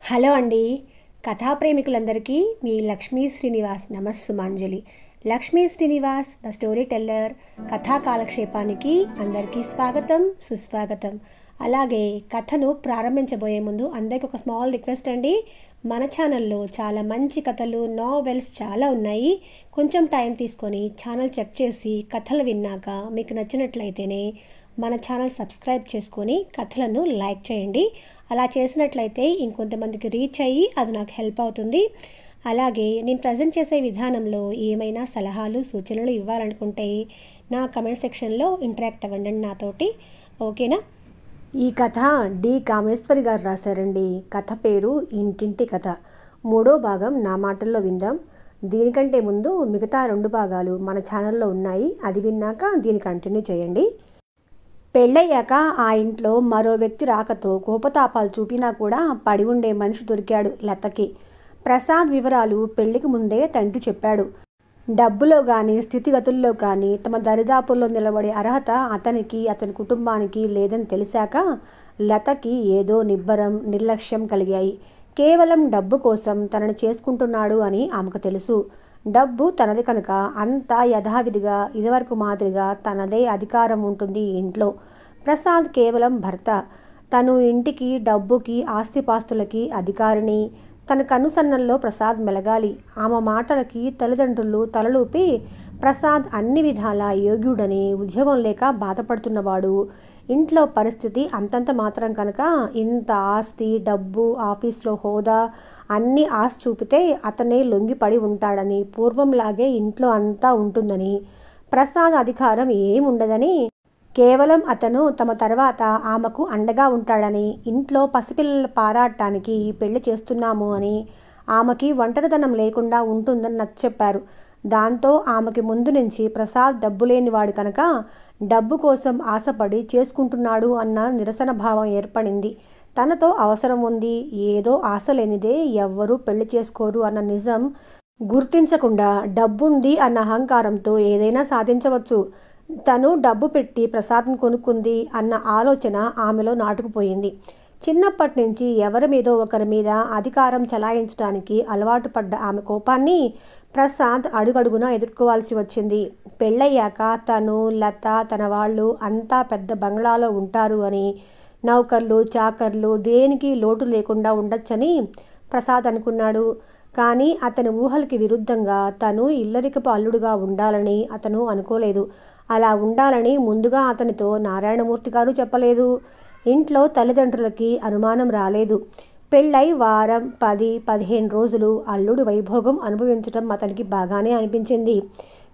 Hello అండి. కథా ప్రేమికులందరికీ మీ లక్ష్మీ శ్రీనివాస్ నమస్సుమాంజలి. Lakshmi Srinivas the story teller కథా కాలక్షేపానికి అందరికీ స్వాగతం, సుస్వాగతం. అలాగే కథను ప్రారంభించబోయే ముందు అందరికీ ఒక స్మాల్ రిక్వెస్ట్ అండి. మన ఛానల్లో చాలా మంచి కథలు, నావెల్స్ చాలా ఉన్నాయి. కొంచెం టైం తీసుకొని ఛానల్ చెక్ చేసి కథలు విన్నాక మీకు నచ్చినట్లయితేనే మన ఛానల్ సబ్స్క్రైబ్ చేసుకొని కథలను లైక్ చేయండి. అలా చేసినట్లయితే ఇంకొంతమందికి రీచ్ అయ్యి అది నాకు హెల్ప్ అవుతుంది. అలాగే నేను ప్రజెంట్ చేసే విధానంలో ఏమైనా సలహాలు, సూచనలు ఇవ్వాలనుకుంటే నా కమెంట్ సెక్షన్లో ఇంటరాక్ట్ అవ్వండి నాతోటి. ఓకేనా? ఈ కథ డి కామేశ్వరి గారు రాశారండి. కథ పేరు ఇంటింటి కథ. 3వ భాగం నా మాటల్లో విందాం. దీనికంటే ముందు మిగతా 2 భాగాలు మన ఛానల్లో ఉన్నాయి. అది విన్నాక దీన్ని కంటిన్యూ చేయండి. పెళ్ళయ్యాక ఆ ఇంట్లో మరో వ్యక్తి రాకతో కోపతాపాలు చూపినా కూడా పడి ఉండే మనిషి దొరికాడు లతకి. ప్రసాద్ వివరాలు పెళ్లికి ముందే తండ్రి చెప్పాడు. డబ్బులో కానీ స్థితిగతుల్లో కానీ తమ దరిదాపుల్లో నిలబడే అర్హత అతనికి, అతని కుటుంబానికి లేదని తెలిసాక లతకి ఏదో నిబ్బరం, నిర్లక్ష్యం కలిగాయి. కేవలం డబ్బు కోసం తనని చేసుకుంటున్నాడు అని ఆమెకు తెలుసు. డబ్బు తనది కనుక అంతా యథావిధిగా ఇదివరకు మాదిరిగా తనదే అధికారం ఉంటుంది ఇంట్లో. ప్రసాద్ కేవలం భర్త. తను ఇంటికి, డబ్బుకి, ఆస్తిపాస్తులకి అధికారిని. తన కనుసన్నల్లో ప్రసాద్ మెలగాలి. ఆమె మాటలకి తల్లిదండ్రులు తలలూపి ప్రసాద్ అన్ని విధాలా యోగ్యుడని, ఉద్యోగం లేక బాధపడుతున్నవాడు. ఇంట్లో పరిస్థితి అంతంత మాత్రం కనుక ఇంత ఆస్తి, డబ్బు, ఆఫీస్లో హోదా అన్నీ ఆశ చూపితే అతనే లొంగిపడి ఉంటాడని, పూర్వంలాగే ఇంట్లో అంతా ఉంటుందని, ప్రసాద్ అధికారం ఏముండదని, కేవలం అతను తమ తర్వాత ఆమెకు అండగా ఉంటాడని, ఇంట్లో పసిపిల్లల పారాటానికి పెళ్లి చేస్తున్నాము అని, ఆమెకి ఒంటరితనం లేకుండా ఉంటుందని నచ్చచెప్పారు. దాంతో ఆమెకి ముందు నుంచి ప్రసాద్ డబ్బు లేనివాడు కనుక డబ్బు కోసం ఆశపడి చేసుకుంటున్నాడు అన్న నిరసన భావం ఏర్పడింది. తనతో అవసరం ఉంది, ఏదో ఆశ లేనిదే ఎవ్వరూ పెళ్లి చేసుకోరు అన్న నిజం గుర్తించకుండా డబ్బుంది అన్న అహంకారంతో ఏదైనా సాధించవచ్చు. తను డబ్బు పెట్టి ప్రసాద్ని కొనుక్కుంది అన్న ఆలోచన ఆమెలో నాటుకుపోయింది. చిన్నప్పటి నుంచి ఎవరి మీదో ఒకరి మీద అధికారం చలాయించడానికి అలవాటు పడ్డ ఆమె కోపాన్ని ప్రసాద్ అడుగడుగునా ఎదుర్కోవాల్సి వచ్చింది. పెళ్ళయ్యాక తను, లత, తన వాళ్ళు అంతా పెద్ద బంగ్లాలో ఉంటారు అని, నౌకర్లు, చాకర్లు దేనికి లోటు లేకుండా ఉండొచ్చని ప్రసాద్ అనుకున్నాడు. కానీ అతని ఊహలకి విరుద్ధంగా తను ఇల్లరికపు అల్లుడుగా ఉండాలని అతను అనుకోలేదు. అలా ఉండాలని ముందుగా అతనితో నారాయణమూర్తి గారు చెప్పలేదు. ఇంట్లో తల్లిదండ్రులకి అనుమానం రాలేదు. పెళ్ళై వారం, 10-15 రోజులు అల్లుడు వైభోగం అనుభవించడం అతనికి బాగానే అనిపించింది.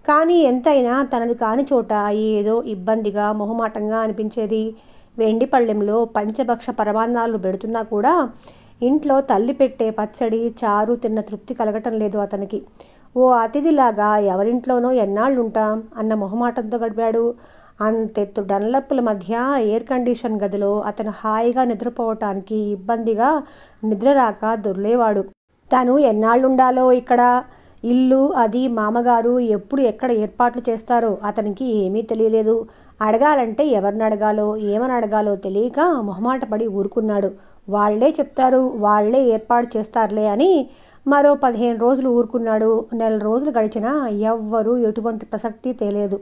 కానీ ఎంతైనా తనది కాని చోట ఏదో ఇబ్బందిగా, మొహమాటంగా అనిపించేది. వెండి పళ్ళెంలో పంచభక్ష పరమాన్నాలు పెడుతున్నా కూడా ఇంట్లో తల్లి పెట్టే పచ్చడి, చారు తిన్న తృప్తి కలగటం లేదు అతనికి. ఓ అతిథిలాగా ఎవరింట్లోనో ఎన్నాళ్ళుంటాం అన్న మొహమాటంతో గడిపాడు. అంతెత్తు డన్లప్పుల మధ్య ఎయిర్ కండిషన్ గదిలో అతను హాయిగా నిద్రపోవటానికి ఇబ్బందిగా నిద్ర రాక దొర్లేవాడు. తను ఎన్నాళ్ళుండాలో ఇక్కడ? ఇల్లు, అది మామగారు ఎప్పుడు ఎక్కడ ఏర్పాట్లు చేస్తారో అతనికి ఏమీ తెలియలేదు. అడగాలంటే ఎవరిని అడగాలో, ఏమని అడగాలో తెలియక మొహమాటపడి ఊరుకున్నాడు. వాళ్లే చెప్తారు, వాళ్లే ఏర్పాటు చేస్తారులే అని మరో 15 రోజులు ఊరుకున్నాడు. 1 నెల రోజులు గడిచినా ఎవ్వరూ ఎటువంటి ప్రసక్తి తేలేదు.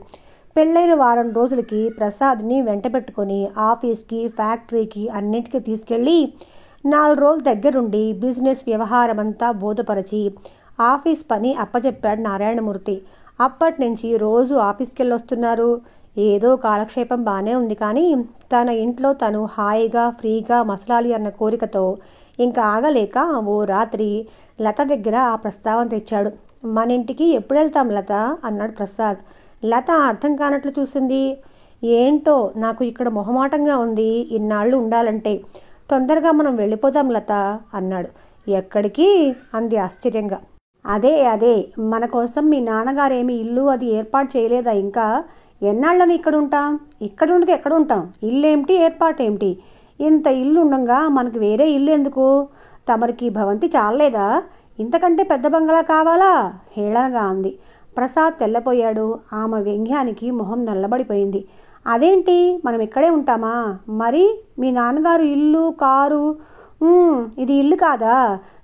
పెళ్ళైన వారం రోజులకి ప్రసాద్ని వెంట పెట్టుకొని ఆఫీస్కి, ఫ్యాక్టరీకి అన్నింటికీ తీసుకెళ్ళి 4 రోజుల దగ్గరుండి బిజినెస్ వ్యవహారమంతా బోధపరచి ఆఫీస్ పని అప్పచెప్పాడు నారాయణమూర్తి. అప్పటి నుంచి రోజు ఆఫీస్కి వెళ్ళొస్తున్నారు. ఏదో కాలక్షేపం బాగానే ఉంది కానీ తన ఇంట్లో తను హాయిగా, ఫ్రీగా మసలాలి అన్న కోరికతో ఇంకా ఆగలేక ఓ రాత్రి లత దగ్గర ఆ ప్రస్తావన తెచ్చాడు. మన ఇంటికి ఎప్పుడు వెళ్తాం లత అన్నాడు ప్రసాద్. లత అర్థం కానట్లు చూసింది. ఏంటో నాకు ఇక్కడ మొహమాటంగా ఉంది, ఇన్నాళ్ళు ఉండాలంటే. తొందరగా మనం వెళ్ళిపోదాం లత అన్నాడు. ఎక్కడికి అంది ఆశ్చర్యంగా. అదే మన కోసం మీ నాన్నగారేమి ఇల్లు అది ఏర్పాటు చేయలేదా ఇంకా? ఎన్నాళ్ళని ఇక్కడ ఉంటాం? ఇక్కడ ఉండక ఎక్కడ ఉంటాం? ఇల్లేమిటి, ఏర్పాటేమిటి? ఇంత ఇల్లు ఉండగా మనకు వేరే ఇల్లు ఎందుకు? తమరికి భవంతి చాలేదా? ఇంతకంటే పెద్ద బంగళా కావాలా? హేళనగా అంది. ప్రసాద్ తెల్లపోయాడు. ఆమె వ్యంగ్యానికి మొహం నల్లబడిపోయింది. అదేంటి, మనం ఇక్కడే ఉంటామా? మరి మీ నాన్నగారు ఇల్లు, కారు ఇది ఇల్లు కాదా?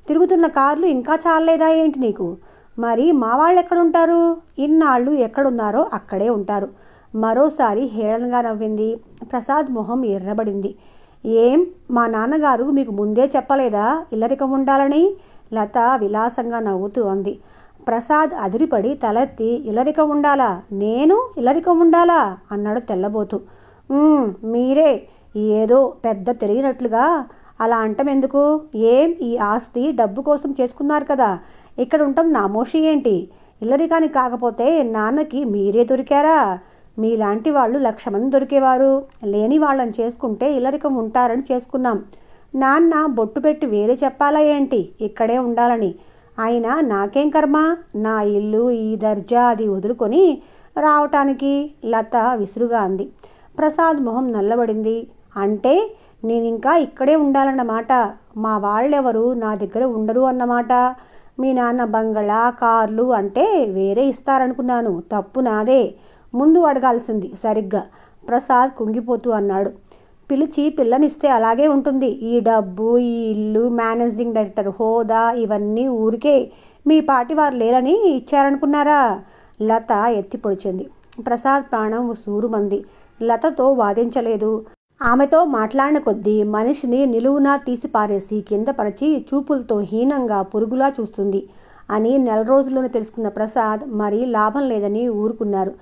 తిరుగుతున్న కార్లు ఇంకా చాలలేదా ఏంటి నీకు? మరి మా వాళ్ళు ఎక్కడుంటారు? ఇన్నాళ్ళు ఎక్కడున్నారో అక్కడే ఉంటారు. మరోసారి హేళనగా నవ్వింది. ప్రసాద్ మొహం ఎర్రబడింది. ఏం, మా నాన్నగారు మీకు ముందే చెప్పలేదా ఇల్లరికం ఉండాలని? లత విలాసంగా నవ్వుతూ అంది. ప్రసాద్ అదిరిపడి తలెత్తి, ఇల్లరికం ఉండాలా? నేను ఇల్లరికం ఉండాలా అన్నాడు తెల్లబోతూ. మీరే ఏదో పెద్ద తెలియనట్లుగా అలా అంటం ఎందుకు? ఏం, ఈ ఆస్తి డబ్బు కోసం చేసుకున్నారు కదా, ఇక్కడ ఉండటం నామోషి ఏంటి? ఇల్లరికానికి కాకపోతే నాన్నకి మీరే దొరికారా? మీలాంటి వాళ్ళు 1,00,000 మంది దొరికేవారు. లేని వాళ్ళని చేసుకుంటే ఇల్లరికం ఉంటారని చేసుకున్నాం. నాన్న బొట్టు పెట్టి వేరే చెప్పాలా ఏంటి ఇక్కడే ఉండాలని? అయినా నాకేం కర్మ? నా ఇల్లు, ఈ దర్జా అది వదులుకొని రావటానికి? లత విసురుగా అంది. ప్రసాద్ మొహం నల్లబడింది. అంటే నేనింకా ఇక్కడే ఉండాలన్నమాట. మా వాళ్ళెవరు నా దగ్గర ఉండరు అన్నమాట. మీ నాన్న బంగళా, కార్లు అంటే వేరే ఇస్తారనుకున్నాను. తప్పు నాదే. ముందు అడగాల్సింది సరిగ్గా. ప్రసాద్ కుంగిపోతూ అన్నాడు. పిలిచి పిల్లనిస్తే అలాగే ఉంటుంది. ఈ డబ్బు, ఈ ఇల్లు, మేనేజింగ్ డైరెక్టర్ హోదా ఇవన్నీ ఊరికే మీ పాటివారు లేరని ఇచ్చారనుకున్నారా? లత ఎత్తి పొడిచింది. ప్రసాద్ ప్రాణం సూరుమంది. లతతో వాదించలేదు. ఆమెతో మాట్లాడిన కొద్దీ మనిషిని నిలువునా తీసి పారేసి కింద పరిచి చూపులతో హీనంగా పురుగులా చూస్తుంది అని 4 రోజుల్లోనే తెలుసుకున్న ప్రసాద్ మరీ లాభం లేదని ఊరుకున్నారు.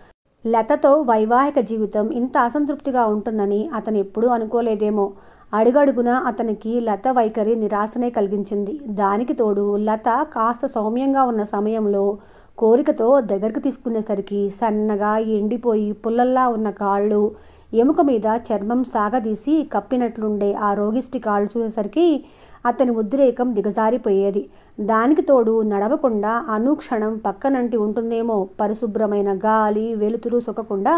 లతతో వైవాహిక జీవితం ఇంత అసంతృప్తిగా ఉంటుందని అతను ఎప్పుడూ అనుకోలేదేమో. అడుగడుగునా అతనికి లత వైఖరి నిరాశనే కలిగించింది. దానికి తోడు లత కాస్త సౌమ్యంగా ఉన్న సమయంలో కోరికతో దగ్గరికి తీసుకునేసరికి సన్నగా ఎండిపోయి పుల్లల్లా ఉన్న కాళ్ళు, ఎముక మీద చర్మం సాగదీసి కప్పినట్లుండే ఆ రోగిష్టి కాళ్ళు చూసేసరికి అతని ఉద్రేకం దిగజారిపోయేది. దానికి తోడు నడవకుండా అనుక్షణం పక్కనంటి ఉంటుందేమో. పరిశుభ్రమైన గాలి, వెలుతురు సొక్కకుండా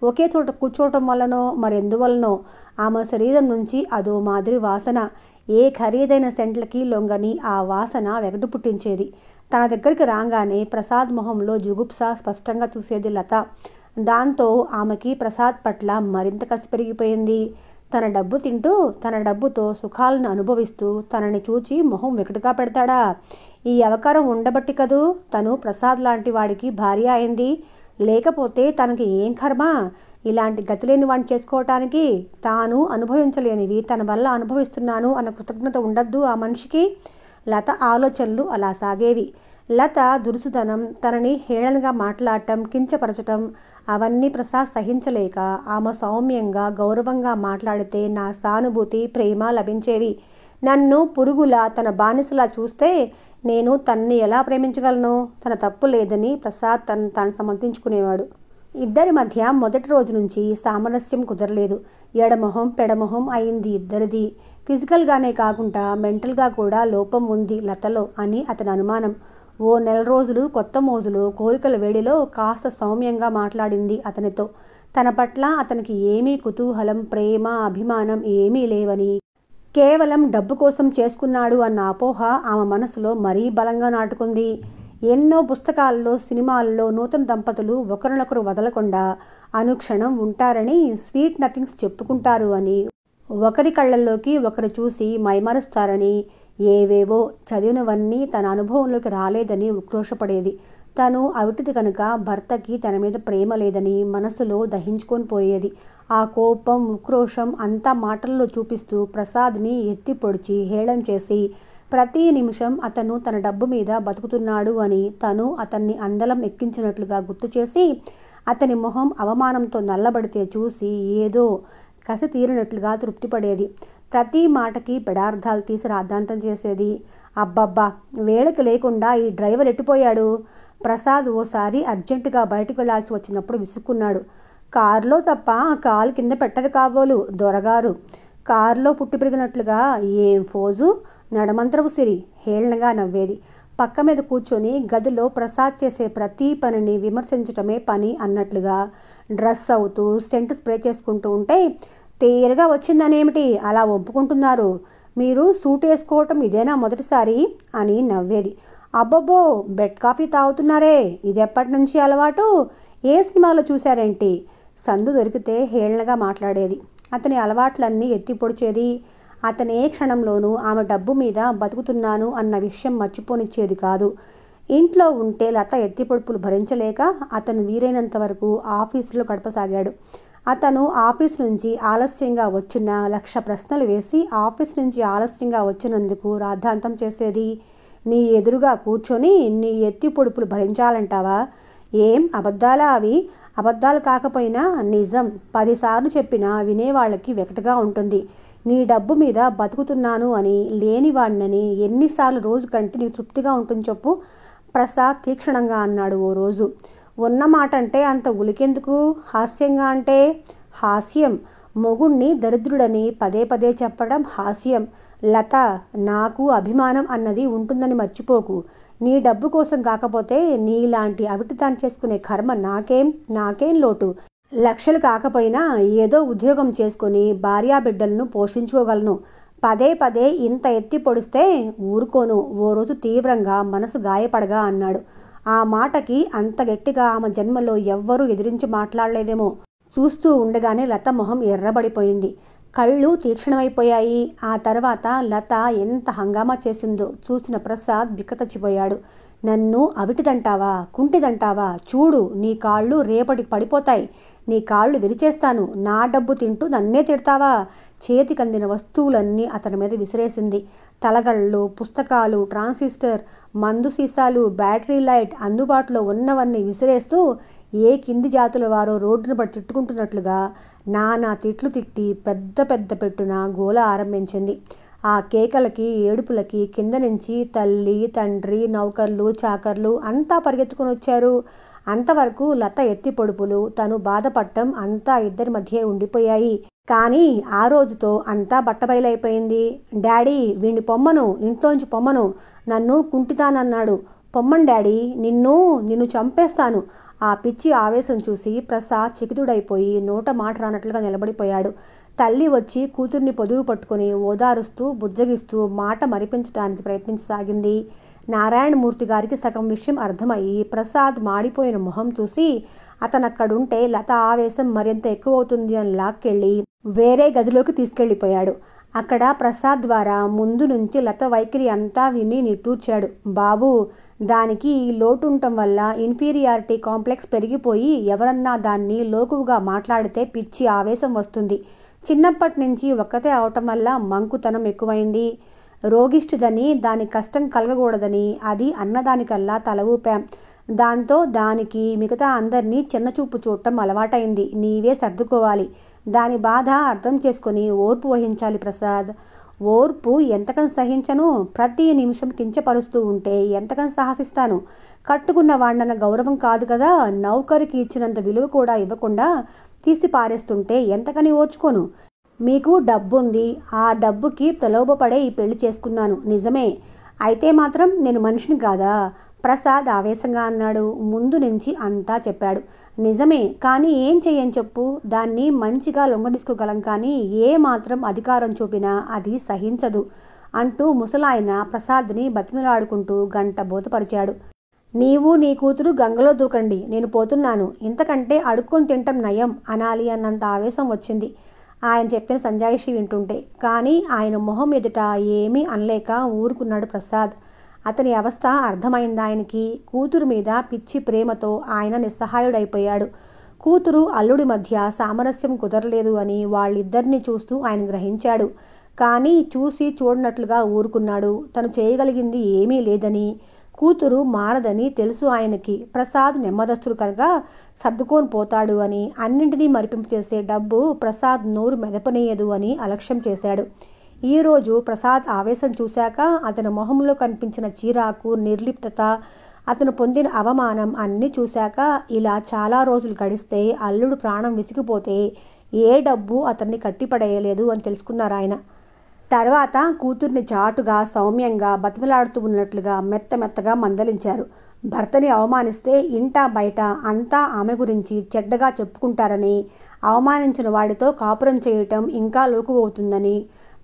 ఒకే చోట కూర్చోవటం వల్లనో మరెందువల్లనో ఆమె శరీరం నుంచి అదో మాదిరి వాసన. ఏ ఖరీదైన సెంట్లకి లొంగని ఆ వాసన వెగటు పుట్టించేది. తన దగ్గరికి రాగానే ప్రసాద్ మొహంలో జుగుప్స స్పష్టంగా చూసేది లత. దాంతో ఆమెకి ప్రసాద్ పట్ల మరింత కసి పెరిగిపోయింది. తన డబ్బు తింటూ తన డబ్బుతో సుఖాలను అనుభవిస్తూ తనని చూచి మొహం వెకటుగా పెడతాడా? ఈ అవకారం ఉండబట్టి కదూ తను ప్రసాద్ లాంటి వాడికి భార్య అయింది. లేకపోతే తనకి ఏం కర్మ ఇలాంటి గతిలేని వాడిని చేసుకోవటానికి? తాను అనుభవించలేనివి తన వల్ల అనుభవిస్తున్నాను అన్న కృతజ్ఞత ఉండద్దు ఆ మనిషికి? లత ఆలోచనలు అలా సాగేవి. లత దురుసుతనం, తనని హేళనగా మాట్లాడటం, కించపరచటం అవన్నీ ప్రసాద్ సహించలేక ఆమె సౌమ్యంగా గౌరవంగా మాట్లాడితే నా సానుభూతి, ప్రేమ లభించేవి. నన్ను పురుగులా తన బానిసలా చూస్తే నేను తన్ని ఎలా ప్రేమించగలను? తన తప్పు లేదని ప్రసాద్ తాను సమర్థించుకునేవాడు. ఇద్దరి మధ్య మొదటి రోజు నుంచి సామరస్యం కుదరలేదు. ఎడమొహం పెడమొహం అయింది ఇద్దరిది. ఫిజికల్గానే కాకుండా మెంటల్గా కూడా లోపం ఉంది లతలో అని అతని అనుమానం. ఓ 4 రోజులు కొత్త మోజులు కోరికల వేడిలో కాస్త సౌమ్యంగా మాట్లాడింది అతనితో. తన పట్ల అతనికి ఏమీ కుతూహలం, ప్రేమ, అభిమానం ఏమీ లేవని, కేవలం డబ్బు కోసం చేసుకున్నాడు అన్న అపోహ ఆమె మనసులో మరీ బలంగా నాటుకుంది. ఎన్నో పుస్తకాల్లో, సినిమాల్లో నూతన దంపతులు ఒకరినొకరు వదలకుండా అనుక్షణం ఉంటారని, స్వీట్ నథింగ్స్ చెప్పుకుంటారు అని, ఒకరి కళ్ళల్లోకి ఒకరు చూసి మైమరుస్తారని, ఏవేవో చదివినవన్నీ తన అనుభవంలోకి రాలేదని ఉక్రోషపడేది. తను అవిటిది కనుక భర్తకి తన మీద ప్రేమ లేదని మనసులో దహించుకొని పోయేది. ఆ కోపం, ఉక్రోషం అంతా మాటల్లో చూపిస్తూ ప్రసాద్ని ఎత్తి పొడిచి హేళన చేసి ప్రతి నిమిషం అతను తన డబ్బు మీద బతుకుతున్నాడు అని, తను అతన్ని అందలం ఎక్కించినట్లుగా గుర్తు చేసి అతని మొహం అవమానంతో నల్లబడితే చూసి ఏదో కసి తీరినట్లుగా తృప్తిపడేది. ప్రతి మాటకి పెడార్థాలు తీసి రాద్ధాంతం చేసేది. అబ్బబ్బా, వేళకి లేకుండా ఈ డ్రైవర్ ఎట్టిపోయాడు? ప్రసాద్ ఓసారి అర్జెంటుగా బయటకు వెళ్లాల్సి వచ్చినప్పుడు విసుక్కున్నాడు. కారులో తప్ప కాలు కింద పెట్టరు కాబోలు దొరగారు. కారులో పుట్టి పెరిగినట్లుగా ఏం ఫోజు, నడమంత్రపు సిరి హేళనగా నవ్వేది. పక్క మీద కూర్చొని గదిలో ప్రసాద్ చేసే ప్రతి పనిని విమర్శించటమే పని అన్నట్లుగా డ్రెస్ అవుతూ సెంటు స్ప్రే చేసుకుంటూ ఉంటే, తేరగా వచ్చిందనేమిటి అలా ఒప్పుకుంటున్నారు? మీరు సూట్ వేసుకోవటం ఇదేనా మొదటిసారి అని నవ్వేది. అబ్బబ్బో, బెడ్ కాఫీ తాగుతున్నారే, ఇది ఎప్పటి నుంచి అలవాటు? ఏ సినిమాలో చూశారేంటి? సందు దొరికితే హేళనగా మాట్లాడేది. అతని అలవాట్లన్నీ ఎత్తి పొడిచేది. అతనే క్షణంలోనూ ఆమె డబ్బు మీద బతుకుతున్నాను అన్న విషయం మర్చిపోనిచ్చేది కాదు. ఇంట్లో ఉంటే లత ఎత్తిపొడుపులు భరించలేక అతను వీలైనంత వరకు ఆఫీసులో గడపసాగాడు. అతను ఆఫీస్ నుంచి ఆలస్యంగా వచ్చిన 1,00,000 ప్రశ్నలు వేసి ఆఫీస్ నుంచి ఆలస్యంగా వచ్చినందుకు రాద్ధాంతం చేసేది. నీ ఎదురుగా కూర్చొని నీ ఎత్తి పొడుపులు భరించాలంటావా? ఏం అబద్ధాలా అవి? అబద్ధాలు కాకపోయినా నిజం 10 సార్లు చెప్పినా వినేవాళ్ళకి వెకటగా ఉంటుంది. నీ డబ్బు మీద బతుకుతున్నాను అని లేనివాడినని ఎన్నిసార్లు రోజు కంటే నీకు తృప్తిగా ఉంటుంది చెప్పు? ప్రసాద్ తీక్షణంగా అన్నాడు ఓ రోజు. ఉన్న మాట అంటే అంత ఉలికెందుకు? హాస్యంగా అంటే? హాస్యం మొగుణ్ణి దరిద్రుడని పదే పదే చెప్పడం హాస్యం. లత, నాకు అభిమానం అన్నది ఉంటుందని మర్చిపోకు. నీ డబ్బు కోసం కాకపోతే నీలాంటి అవిటిదాన్ని చేసుకునే కర్మ నాకేం లోటు. లక్షలు కాకపోయినా ఏదో ఉద్యోగం చేసుకుని భార్యాబిడ్డలను పోషించుకోగలను. పదే పదే ఇంత ఎత్తి పొడిస్తే ఊరుకోను. ఓ రోజు తీవ్రంగా మనసు గాయపడగా అన్నాడు. ఆ మాటకి అంత గట్టిగా ఆమె జన్మలో ఎవ్వరూ ఎదిరించి మాట్లాడలేదేమో. చూస్తూ ఉండగానే లత మొహం ఎర్రబడిపోయింది. కళ్ళు తీక్షణమైపోయాయి. ఆ తర్వాత లత ఎంత హంగామా చేసిందో చూసిన ప్రసాద్ బిక్కతచ్చిపోయాడు. నన్ను అవిటిదంటావా? కుంటిదంటావా? చూడు, నీ కాళ్ళు రేపటికి పడిపోతాయి. నీ కాళ్ళు విరిచేస్తాను. నా డబ్బు తింటూ నన్నే తిడతావా? చేతికందిన వస్తువులన్నీ అతని మీద విసిరేసింది. తలగళ్ళు, పుస్తకాలు, ట్రాన్సిస్టర్, మందు సీసాలు, బ్యాటరీ లైట్ అందుబాటులో ఉన్నవన్నీ విసిరేస్తూ ఏ కింది జాతుల వారో రోడ్డును బట్టి తిట్టుకుంటున్నట్లుగా నానా తిట్లు తిట్టి పెద్ద పెద్ద పెట్టున గోల ఆరంభించింది. ఆ కేకలకి, ఏడుపులకి కింద నుంచి తల్లి, తండ్రి, నౌకర్లు, చాకర్లు అంతా పరిగెత్తుకుని వచ్చారు. అంతవరకు లత ఎత్తి పొడుపులు, తను బాధపడటం అంతా ఇద్దరి మధ్యే ఉండిపోయాయి. కానీ ఆ రోజుతో అంతా బట్టబయలైపోయింది. డాడీ, వీణ్ణి పొమ్మను, ఇంట్లోంచి పొమ్మను. నన్ను కుంటితానన్నాడు. పొమ్మను డాడీ, నిన్ను చంపేస్తాను. ఆ పిచ్చి ఆవేశం చూసి ప్రసాద్ చకితుడైపోయి నోట మాట రానట్లుగా నిలబడిపోయాడు. తల్లి వచ్చి కూతుర్ని పొదుగు పట్టుకుని ఓదారుస్తూ బుజ్జగిస్తూ మాట మరిపించడానికి ప్రయత్నించసాగింది. నారాయణమూర్తి గారికి సగం విషయం అర్థమయ్యి ప్రసాద్ మాడిపోయిన మొహం చూసి అతనక్కడుంటే లత ఆవేశం మరింత ఎక్కువవుతుంది అని లాక్కెళ్ళి వేరే గదిలోకి తీసుకెళ్లిపోయాడు. అక్కడ ప్రసాద్ ద్వారా ముందు నుంచి లత వైఖరి అంతా విని నిట్టూర్చాడు. బాబూ, దానికి లోటుండటం వల్ల ఇన్ఫీరియారిటీ కాంప్లెక్స్ పెరిగిపోయి ఎవరన్నా దాన్ని లోకువుగా మాట్లాడితే పిచ్చి ఆవేశం వస్తుంది. చిన్నప్పటి నుంచి ఒక్కతే అవటం వల్ల మంకుతనం ఎక్కువైంది. రోగిష్టిదని, దాని కష్టం కలగకూడదని అది అన్నదానికల్లా తల ఊపాం. దాంతో దానికి మిగతా అందరినీ చిన్నచూపు చూడటం అలవాటైంది. నీవే సర్దుకోవాలి. దాని బాధ అర్థం చేసుకుని ఓర్పు వహించాలి ప్రసాద్. ఓర్పు ఎంతకని సహించను? ప్రతి నిమిషం కించపరుస్తూ ఉంటే ఎంతకని సాహసిస్తాను? కట్టుకున్న వాడినన్న గౌరవం కాదు కదా, నౌకరికి ఇచ్చినంత విలువ కూడా ఇవ్వకుండా తీసి పారేస్తుంటే ఎంతకని ఓర్చుకోను? మీకు డబ్బుంది, ఆ డబ్బుకి ప్రలోభపడే ఈ పెళ్లి చేసుకున్నాను నిజమే. అయితే మాత్రం నేను మనిషిని కాదా? ప్రసాద్ ఆవేశంగా అన్నాడు. ముందు నుంచి అంతా చెప్పాడు. నిజమే, కానీ ఏం చెయ్యని చెప్పు? దాన్ని మంచిగా లొంగదీసుకోగలం, కానీ ఏ మాత్రం అధికారం చూపినా అది సహించదు అంటూ ముసలాయన ప్రసాద్ని బతిమిలాడుకుంటూ గంట బోతపరిచాడు. నీవు నీ కూతురు గంగలో దూకండి, నేను పోతున్నాను. ఇంతకంటే అడుక్కొని తింటం నయం అనాలి అన్నంత ఆవేశం వచ్చింది ఆయన చెప్పిన సంజాయిషి వింటుంటే. కానీ ఆయన మొహం ఎదుట ఏమీ అనలేక ఊరుకున్నాడు ప్రసాద్. అతని అవస్థ అర్థమైంది ఆయనకి. కూతురు మీద పిచ్చి ప్రేమతో ఆయన నిస్సహాయుడైపోయాడు. కూతురు అల్లుడి మధ్య సామరస్యం కుదరలేదు అని వాళ్ళిద్దరినీ చూస్తూ ఆయన గ్రహించాడు. కానీ చూసి చూడనట్లుగా ఊరుకున్నాడు. తను చేయగలిగింది ఏమీ లేదని, కూతురు మారదని తెలుసు ఆయనకి. ప్రసాద్ నెమ్మదస్తుడు కనుక సర్దుకొని పోతాడు అని, అన్నింటినీ మరిపింపు చేసే డబ్బు ప్రసాద్ నోరు మెదపనీయదు అని అలక్ష్యం చేశాడు. ఈరోజు ప్రసాద్ ఆవేశం చూశాక అతని మొహంలో కనిపించిన చీరాకు, నిర్లిప్తత, అతను పొందిన అవమానం అన్నీ చూశాక ఇలా చాలా రోజులు గడిస్తే అల్లుడు ప్రాణం విసిగిపోతే ఏ డబ్బు అతన్ని కట్టిపడేయలేదు అని తెలుసుకున్నారాయన. తర్వాత కూతుర్ని చాటుగా, సౌమ్యంగా, బతిమలాడుతూ ఉన్నట్లుగా మెత్తమెత్తగా మందలించారు. భర్తని అవమానిస్తే ఇంటా బయట అంతా ఆమె గురించి చెడ్డగా చెప్పుకుంటారని, అవమానించిన వాడితో కాపురం చేయటం ఇంకా లోకువవుతుందని,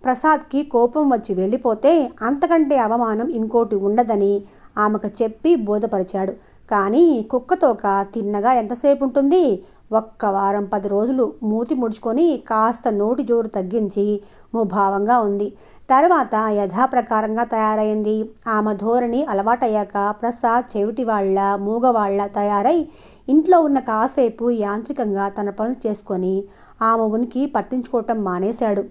ప్రసాద్కి కోపం వచ్చి వెళ్ళిపోతే అంతకంటే అవమానం ఇంకోటి ఉండదని ఆమెకు చెప్పి బోధపరిచాడు. కానీ కుక్కతోక తిన్నగా ఎంతసేపు ఉంటుంది? ఒక్క వారం 10 రోజులు మూతి ముడుచుకొని కాస్త నోటి జోరు తగ్గించి ముభావంగా ఉంది. తర్వాత యథాప్రకారంగా తయారైంది. ఆమె ధోరణి అలవాటయ్యాక ప్రసాద్ చెవిటివాళ్ల మూగవాళ్ల తయారై ఇంట్లో ఉన్న కాసేపు యాంత్రికంగా తన పనులు చేసుకొని ఆమె ఉనికి పట్టించుకోవటం మానేశాడు.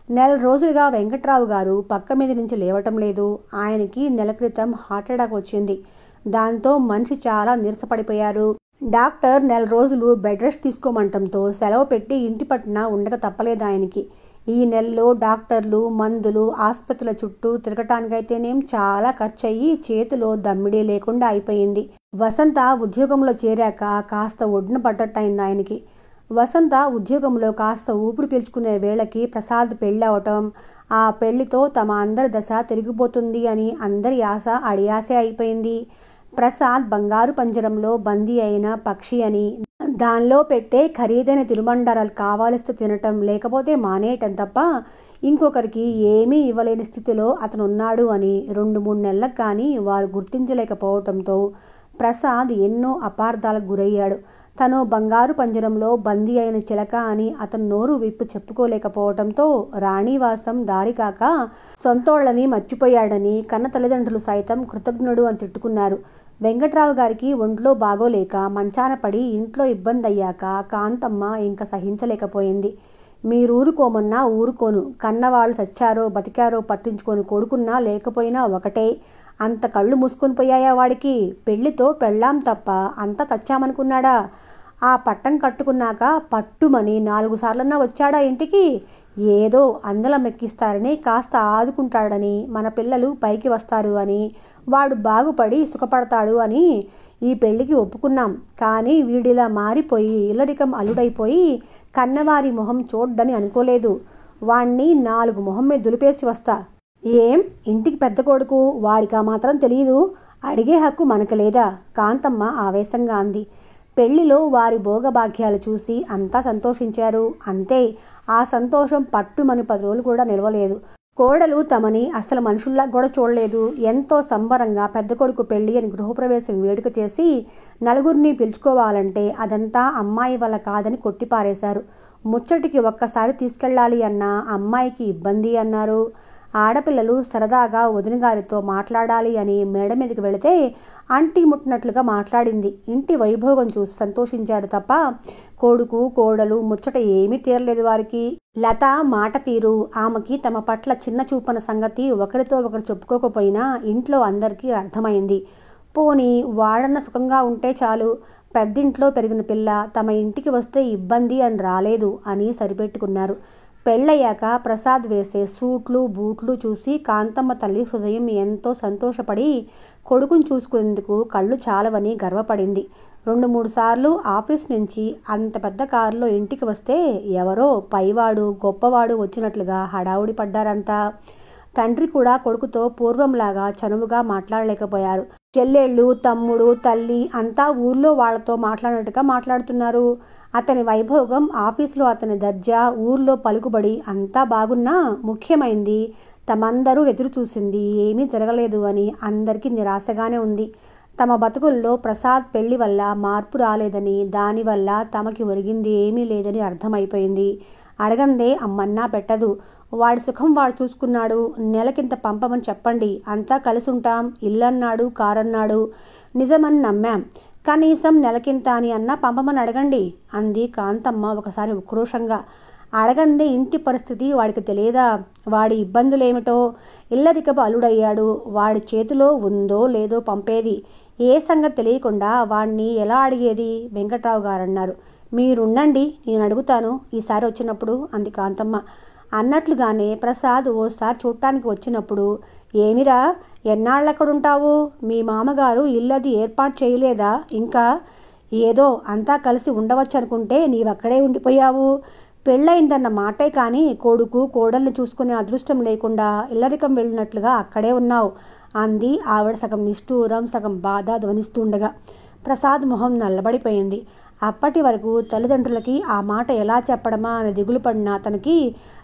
నెల రోజులుగా వెంకట్రావు గారు పక్క మీద నుంచి లేవటం లేదు. ఆయనకి నెల క్రితం హార్ట్అటాక్ వచ్చింది. దాంతో మనిషి చాలా నీరసపడిపోయారు. డాక్టర్ నెల రోజులు బెడ్ రెస్ట్ తీసుకోమంటంతో సెలవు పెట్టి ఇంటి పట్టున ఉండక తప్పలేదు ఆయనకి. ఈ నెలలో డాక్టర్లు, మందులు, ఆసుపత్రుల చుట్టూ తిరగటానికైతేనేం చాలా ఖర్చయ్యి చేతిలో దమ్మిడీ లేకుండా అయిపోయింది. వసంత ఉద్యోగంలో చేరాక కాస్త ఒడ్డున పడ్డట్టయింది ఆయనకి. వసంత ఉద్యోగంలో కాస్త ఊపిరి పీల్చుకునే వేళకి ప్రసాద్ పెళ్ళి అవటం, ఆ పెళ్లితో తమ అందరి దశ తిరిగిపోతుంది అని అందరి ఆశ అడియాసే అయిపోయింది. ప్రసాద్ బంగారు పంజరంలో బందీ అయిన పక్షి అని, దానిలో పెట్టే ఖరీదైన తినుబండారాలు కావాలిస్తే తినటం, లేకపోతే మానేయటం తప్ప ఇంకొకరికి ఏమీ ఇవ్వలేని స్థితిలో అతనున్నాడు అని 2-3 నెలలకు కానీ వారు గుర్తించలేకపోవటంతో ప్రసాద్ ఎన్నో అపార్థాలకు గురయ్యాడు. తను బంగారు పంజరంలో బందీ అయిన చిలక అని అతను నోరు విప్పు చెప్పుకోలేకపోవటంతో రాణివాసం దారికాక సొంతోళ్లని మర్చిపోయాడని కన్న తల్లిదండ్రులు సైతం కృతజ్ఞుడు అని తిట్టుకున్నారు. వెంకట్రావు గారికి ఒంట్లో బాగోలేక మంచాన పడి ఇంట్లో ఇబ్బంది అయ్యాక కాంతమ్మ ఇంకా సహించలేకపోయింది. మీరూరుకోమన్నా ఊరుకోను, కన్నవాళ్ళు చచ్చారో బతికారో పట్టించుకొని కొడుకున్నా లేకపోయినా ఒకటే, అంత కళ్ళు మూసుకొని పోయాయా వాడికి? పెళ్లితో పెళ్ళాం తప్ప అంతా చచ్చామనుకున్నాడా? ఆ పట్టం కట్టుకున్నాక పట్టుమని 4 సార్లన్నా వచ్చాడా ఇంటికి? ఏదో అందలం ఎక్కిస్తారని, కాస్త ఆదుకుంటాడని, మన పిల్లలు పైకి వస్తారు అని, వాడు బాగుపడి సుఖపడతాడు అని ఈ పెళ్లికి ఒప్పుకున్నాం. కానీ వీడిలా మారిపోయి ఇల్లరికం అల్లుడైపోయి కన్నవారి మొహం చూడ్డని అనుకోలేదు. వాణ్ణి 4 మొహం మీద దులిపేసి వస్తా. ఏం ఇంటికి పెద్ద కొడుకు, వాడికా మాత్రం తెలీదు? అడిగే హక్కు మనకు లేదా? కాంతమ్మ ఆవేశంగా అంది. పెళ్లిలో వారి భోగభాగ్యాలు చూసి అంతా సంతోషించారు. అంతే, ఆ సంతోషం పట్టుమని 10 రోజులు కూడా నిలవలేదు. కోడలు తమని అసలు మనుషుల్లా కూడా చూడలేదు. ఎంతో సంబరంగా పెద్ద కొడుకు పెళ్లి అని గృహప్రవేశం వేడుక చేసి నలుగురిని పిలుచుకోవాలంటే అదంతా అమ్మాయి వల్ల కాదని కొట్టిపారేశారు. ముచ్చటికి ఒక్కసారి తీసుకెళ్ళాలి అన్నా అమ్మాయికి ఇబ్బంది అన్నారు. ఆడపిల్లలు సరదాగా వదినగారితో మాట్లాడాలి అని మేడ మీదకి వెళితే అంటి ముట్టినట్లుగా మాట్లాడింది. ఇంటి వైభోగం చూసి సంతోషించారు తప్ప కొడుకు కోడలు ముచ్చట ఏమీ తీరలేదు వారికి. లత మాట తీరు, ఆమెకి తమ పట్ల చిన్న చూపన సంగతి ఒకరితో ఒకరు చెప్పుకోకపోయినా ఇంట్లో అందరికీ అర్థమైంది. పోనీ వాడన్న సుఖంగా ఉంటే చాలు, పెద్దింట్లో పెరిగిన పిల్ల తమ ఇంటికి వస్తే ఇబ్బంది అని రాలేదు అని సరిపెట్టుకున్నారు. పెళ్ళయ్యాక ప్రసాద్ వేసే సూట్లు బూట్లు చూసి కాంతమ్మ తల్లి హృదయం ఎంతో సంతోషపడి కొడుకుని చూసుకునేందుకు కళ్ళు చాలవని గర్వపడింది. 2-3 సార్లు ఆఫీస్ నుంచి అంత పెద్ద కారులో ఇంటికి వస్తే ఎవరో పైవాడు గొప్పవాడు వచ్చినట్లుగా హడావుడి పడ్డారంతా. తండ్రి కూడా కొడుకుతో పూర్వంలాగా చనువుగా మాట్లాడలేకపోయారు. చెల్లెళ్ళు, తమ్ముడు, తల్లి అంతా ఊర్లో వాళ్లతో మాట్లాడినట్టుగా మాట్లాడుతున్నారు. అతని వైభోగం, ఆఫీసులో అతని దర్జా, ఊర్లో పలుకుబడి అంతా బాగున్నా ముఖ్యమైంది తమందరూ ఎదురు చూసింది ఏమీ జరగలేదు అని అందరికీ నిరాశగానే ఉంది. తమ బతుకుల్లో ప్రసాద్ పెళ్లి వల్ల మార్పు రాలేదని, దానివల్ల తమకి ఒరిగింది ఏమీ లేదని అర్థమైపోయింది. అడగందే అమ్మన్నా పెట్టదు. వాడి సుఖం వాడు చూసుకున్నాడు. నెలకింత పంపమని చెప్పండి, అంతా కలిసి ఉంటాం. ఇల్లన్నాడు, కారన్నాడు, నిజమని నమ్మాం. కనీసం నెలకింత అని అన్నా పంపమని అడగండి అంది కాంతమ్మ ఒకసారి ఉక్రోషంగా. అడగందే ఇంటి పరిస్థితి వాడికి తెలియదా? వాడి ఇబ్బందులేమిటో? ఇల్లరికపు అల్లుడయ్యాడు. వాడి చేతిలో ఉందో లేదో పంపేది. ఏ సంగతి తెలియకుండా వాణ్ణి ఎలా అడిగేది? వెంకట్రావు గారన్నారు. మీరుండండి, నేను అడుగుతాను ఈసారి వచ్చినప్పుడు అంది కాంతమ్మ. అన్నట్లుగానే ప్రసాద్ ఓసారి చూడటానికి వచ్చినప్పుడు, ఏమిరా ఎన్నాళ్ళక్కడుంటావు? మీ మామగారు ఇల్లది ఏర్పాటు చేయలేదా ఇంకా? ఏదో అంతా కలిసి ఉండవచ్చు అనుకుంటే నీవక్కడే ఉండిపోయావు. పెళ్ళయిందన్న మాటే కానీ కొడుకు కోడల్ని చూసుకునే అదృష్టం లేకుండా ఇల్లరికం వెళ్ళినట్లుగా అక్కడే ఉన్నావు అంది ఆవిడ సగం నిష్ఠూరం సగం బాధ ధ్వనిస్తుండగా. ప్రసాద్ మొహం నల్లబడిపోయింది. అప్పటి వరకు తల్లిదండ్రులకి ఆ మాట ఎలా చెప్పడమా అని దిగులు పడిన అతనికి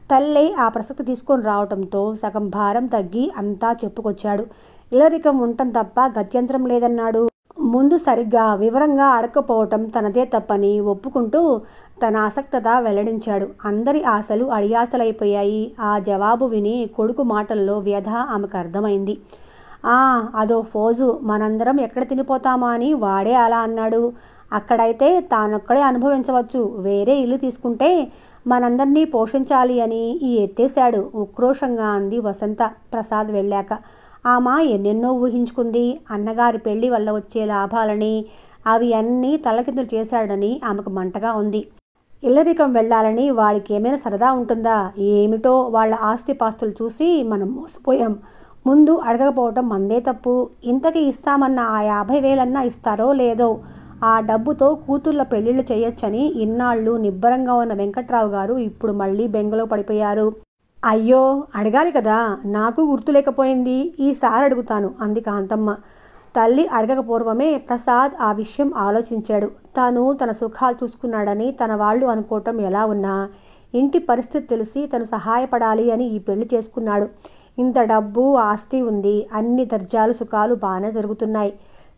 తల్లే ఆ ప్రసక్తి తీసుకొని రావటంతో సగం భారం తగ్గి అంతా చెప్పుకొచ్చాడు. ఇల్లరికం ఉండటం తప్ప గత్యంతరం లేదన్నాడు. ముందు సరిగ్గా వివరంగా అడగకపోవటం తనదే తప్పని ఒప్పుకుంటూ తన ఆసక్తత వెల్లడించాడు. అందరి ఆశలు అడియాసలైపోయాయి. ఆ జవాబు విని కొడుకు మాటల్లో వ్యధ ఆమెకు అర్థమైంది. అదో ఫోజు, మనందరం ఎక్కడ తినిపోతామా అని వాడే అలా అన్నాడు. అక్కడైతే తానొక్కడే అనుభవించవచ్చు, వేరే ఇల్లు తీసుకుంటే మనందరినీ పోషించాలి అని ఈ ఎత్తేశాడు ఉక్రోషంగా అంది వసంత ప్రసాద్ వెళ్ళాక. ఆమె ఎన్నెన్నో ఊహించుకుంది. అన్నగారి పెళ్లి వల్ల వచ్చే లాభాలని, అవి అన్నీ తలకిందులు చేశాడని ఆమెకు మంటగా ఉంది. ఇల్లరికం వెళ్ళాలని వాడికి ఏమైనా సరదా ఉంటుందా? ఏమిటో వాళ్ళ ఆస్తిపాస్తులు చూసి మనం మోసపోయాం. ముందు అడగకపోవటం మందే తప్పు. ఇంతకీ ఇస్తామన్న ఆ 50,000 ఇస్తారో లేదో. ఆ డబ్బుతో కూతుళ్ళ పెళ్లిళ్ళు చేయొచ్చని ఇన్నాళ్ళు నిబ్బరంగా ఉన్న వెంకట్రావు గారు ఇప్పుడు మళ్ళీ బెంగలో పడిపోయారు. అయ్యో, అడగాలి కదా, నాకు గుర్తు లేకపోయింది, ఈసారి అడుగుతాను అంది కాంతమ్మ. తల్లి అడగక పూర్వమే ప్రసాద్ ఆ విషయం ఆలోచించాడు. తను తన సుఖాలు చూసుకున్నాడని తన వాళ్ళు అనుకోవటం ఎలా ఉన్నా ఇంటి పరిస్థితి తెలిసి తను సహాయపడాలి అని ఈ పెళ్లి చేసుకున్నాడు. ఇంత డబ్బు ఆస్తి ఉంది, అన్ని దర్జాలు సుఖాలు బాగానే జరుగుతున్నాయి.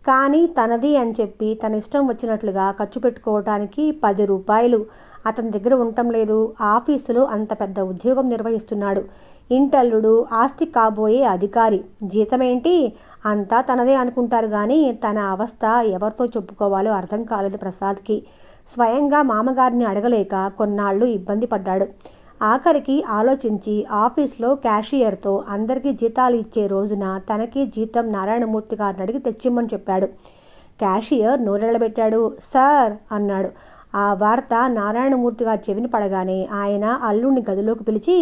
కానీ తనది అని చెప్పి తన ఇష్టం వచ్చినట్లుగా ఖర్చు పెట్టుకోవటానికి 10 రూపాయలు అతని దగ్గర ఉండటం లేదు. ఆఫీసులో అంత పెద్ద ఉద్యోగం నిర్వహిస్తున్నాడు. ఇంటల్లుడు, ఆస్తి కాబోయే అధికారి. జీతమేంటి, అంతా తనదే అనుకుంటారు కానీ తన అవస్థ ఎవరితో చెప్పుకోవాలో అర్థం కాలేదు ప్రసాద్కి. స్వయంగా మామగారిని అడగలేక కొన్నాళ్ళు ఇబ్బంది పడ్డాడు. ఆఖరికి ఆలోచించి ఆఫీస్లో క్యాషియర్తో అందరికీ జీతాలు ఇచ్చే రోజున తనకి జీతం నారాయణమూర్తి గారిని అడిగి తెచ్చిమ్మని చెప్పాడు. క్యాషియర్ నోరెళ్లబెట్టాడు. సార్ అన్నాడు. ఆ వార్త నారాయణమూర్తి గారి చెవిని పడగానే ఆయన అల్లుడిని గదిలోకి పిలిచి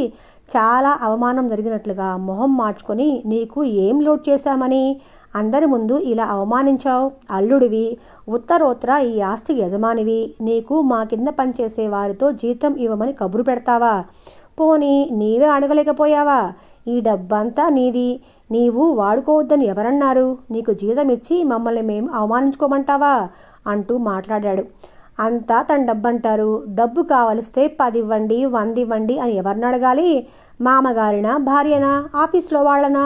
చాలా అవమానం జరిగినట్లుగా మొహం మార్చుకొని, నీకు ఏం లోడ్ చేశామని అందరి ముందు ఇలా అవమానించావు? అల్లుడివి, ఉత్తరోత్తర ఈ ఆస్తికి యజమానివి. నీకు మా కింద పనిచేసే వారితో జీతం ఇవ్వమని కబురు పెడతావా? పోనీ నీవే అడగలేకపోయావా? ఈ డబ్బంతా నీది, నీవు వాడుకోవద్దని ఎవరన్నారు? నీకు జీతం ఇచ్చి మమ్మల్ని మేము అవమానించుకోమంటావా అంటూ మాట్లాడాడు. అంతా తన డబ్బంటారు. డబ్బు కావలిస్తే 10 ఇవ్వండి, 100 ఇవ్వండి అని ఎవరిని అడగాలి? మామగారినా, భార్యనా, ఆఫీస్లో వాళ్ళనా?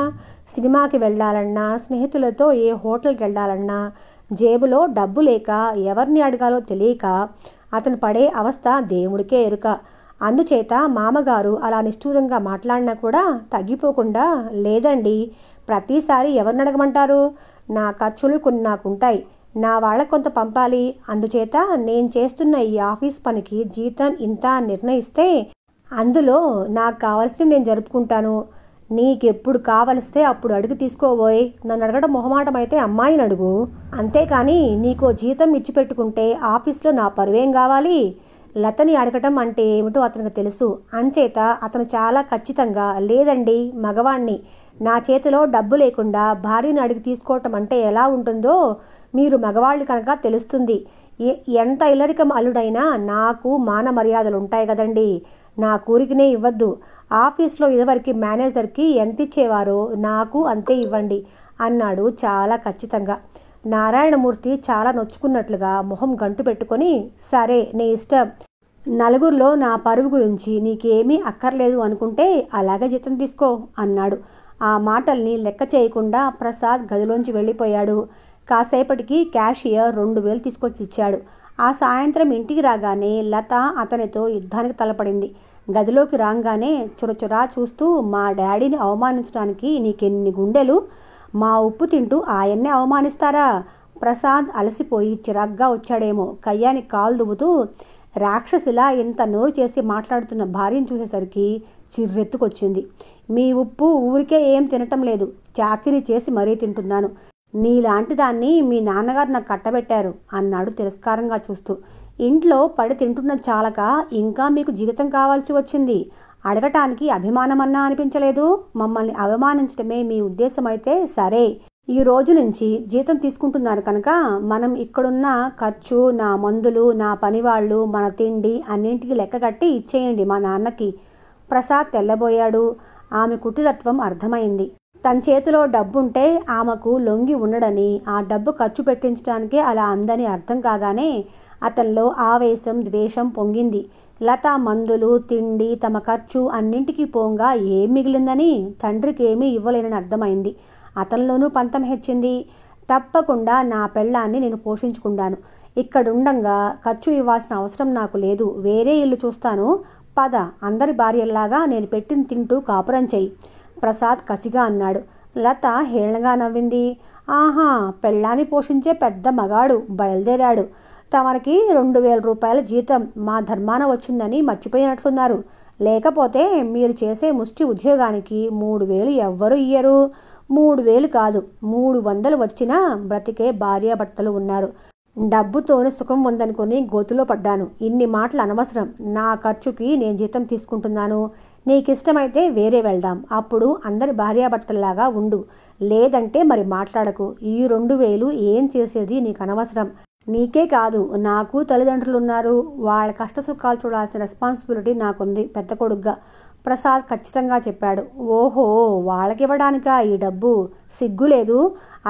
సినిమాకి వెళ్ళాలన్నా, స్నేహితులతో ఏ హోటల్కి వెళ్ళాలన్నా జేబులో డబ్బు లేక ఎవరిని అడగాలో తెలియక అతను పడే అవస్థ దేవుడికే ఎరుక. అందుచేత మామగారు అలా నిష్ఠూరంగా మాట్లాడినా కూడా తగ్గిపోకుండా, లేదండి, ప్రతిసారి ఎవరిని అడగమంటారు? నా ఖర్చులు కొన్ని నాకుంటాయి, నా వాళ్ళకు కొంత పంపాలి. అందుచేత నేను చేస్తున్న ఈ ఆఫీస్ పనికి జీతం ఇంత నిర్ణయిస్తే అందులో నాకు కావలసినవి నేను జరుపుకుంటాను. నీకెప్పుడు కావలిస్తే అప్పుడు అడిగి తీసుకోబోయ్. నన్ను అడగడం మొహమాటం అయితే అమ్మాయిని అడుగు. అంతేకాని నీకో జీతం ఇచ్చిపెట్టుకుంటే ఆఫీస్లో నా పరువేం కావాలి? లతని అడగటం అంటే ఏమిటో అతనికి తెలుసు. అంచేత అతను చాలా ఖచ్చితంగా, లేదండి, మగవాణ్ణి, నా చేతిలో డబ్బు లేకుండా భార్యను అడిగి తీసుకోవటం అంటే ఎలా ఉంటుందో మీరు మగవాళ్ళు కనుక తెలుస్తుంది. ఎంత ఇల్లరికం అల్లుడైనా నాకు మాన మర్యాదలు ఉంటాయి కదండి. నా కూరికినే ఇవ్వద్దు. ఆఫీస్లో ఇదివరకు మేనేజర్కి ఎంత ఇచ్చేవారో నాకు అంతే ఇవ్వండి అన్నాడు చాలా ఖచ్చితంగా. నారాయణమూర్తి చాలా నొచ్చుకున్నట్లుగా మొహం గంటు పెట్టుకొని, సరే నీ ఇష్టం, నలుగురిలో నా పరువు గురించి నీకేమీ అక్కర్లేదు అనుకుంటే అలాగే జీతం తీసుకో అన్నాడు. ఆ మాటల్ని లెక్క చేయకుండా ప్రసాద్ గదిలోంచి వెళ్ళిపోయాడు. కాసేపటికి క్యాషియర్ 2,000 తీసుకొచ్చి ఇచ్చాడు. ఆ సాయంత్రం ఇంటికి రాగానే లత అతనితో యుద్ధానికి తలపడింది. గదిలోకి రాగానే చురచురా చూస్తూ, మా డాడీని అవమానించడానికి నీకెన్ని గుండెలు? మా ఉప్పు తింటూ ఆయన్నే అవమానిస్తారా? ప్రసాద్ అలసిపోయి చిరాగ్గా వచ్చాడేమో కయ్యానికి కాలు దువ్వుతూ, రాక్షసిలా ఇంత నోరు చేసి మాట్లాడుతున్న భార్యను చూసేసరికి చిర్రెత్తుకొచ్చింది. మీ ఉప్పు ఊరికే ఏం తినటం లేదు, చాకిరీ చేసి మరీ తింటున్నాను. నీలాంటి దాన్ని మీ నాన్నగారు నాకు కట్టబెట్టారు అన్నాడు తిరస్కారంగా చూస్తూ. ఇంట్లో పడి తింటున్న చాలక ఇంకా మీకు జీవితం కావాల్సి వచ్చింది. అడగటానికి అభిమానమన్నా అనిపించలేదు. మమ్మల్ని అవమానించడమే మీ ఉద్దేశం అయితే సరే, ఈ రోజు నుంచి జీతం తీసుకుంటున్నారు కనుక మనం ఇక్కడున్న ఖర్చు, నా మందులు, నా పనివాళ్ళు, మన తిండి అన్నింటికి లెక్క కట్టి ఇచ్చేయండి మా నాన్నకి. ప్రసాద్ తెల్లబోయాడు. ఆమె కుటిలత్వం అర్థమైంది. తన చేతిలో డబ్బుంటే ఆమెకు లొంగి ఉండడని, ఆ డబ్బు ఖర్చు పెట్టించడానికే అలా అందని అర్థం కాగానే అతనిలో ఆవేశం, ద్వేషం పొంగింది. లత మందులు, తిండి, తమ ఖర్చు అన్నింటికీ పోంగా ఏం మిగిలిందని తండ్రికి ఏమీ ఇవ్వలేనని అర్థమైంది. అతనిలోనూ పంతం హెచ్చింది. తప్పకుండా నా పెళ్ళాన్ని నేను పోషించుకుంటాను. ఇక్కడుండంగా ఖర్చు ఇవ్వాల్సిన అవసరం నాకు లేదు. వేరే ఇల్లు చూస్తాను. పద, అందరి భార్యల్లాగా నేను పెట్టింది తింటూ కాపురం చెయ్యి, ప్రసాద్ కసిగా అన్నాడు. లత హేళనగా నవ్వింది. ఆహా, పెళ్ళాన్ని పోషించే పెద్ద మగాడు బయలుదేరాడు. తమరికి 2000 రూపాయల జీతం మా ధర్మాన వచ్చిందని మర్చిపోయినట్లున్నారు. లేకపోతే మీరు చేసే ముష్టి ఉద్యోగానికి 3000 ఎవ్వరూ ఇయ్యరు. 3000 కాదు, 300 వచ్చినా బ్రతికే భార్యాభర్తలు ఉన్నారు. డబ్బుతోనే సుఖం ఉందనుకుని గోతులో పడ్డాను. ఇన్ని మాటలు అనవసరం. నా ఖర్చుకి నేను జీతం తీసుకుంటున్నాను. నీకిష్టమైతే వేరే వెళ్దాం. అప్పుడు అందరి భార్యాభర్తల్లాగా ఉండు. లేదంటే మరి మాట్లాడకు. ఈ 2000 ఏం చేసేది నీకు అనవసరం. నీకే కాదు, నాకు తల్లిదండ్రులున్నారు. వాళ్ళ కష్టసుఖాలు చూడాల్సిన రెస్పాన్సిబిలిటీ నాకుంది పెద్ద కొడుగ్గా, ప్రసాద్ ఖచ్చితంగా చెప్పాడు. ఓహో, వాళ్ళకివ్వడానికా ఈ డబ్బు? సిగ్గులేదు?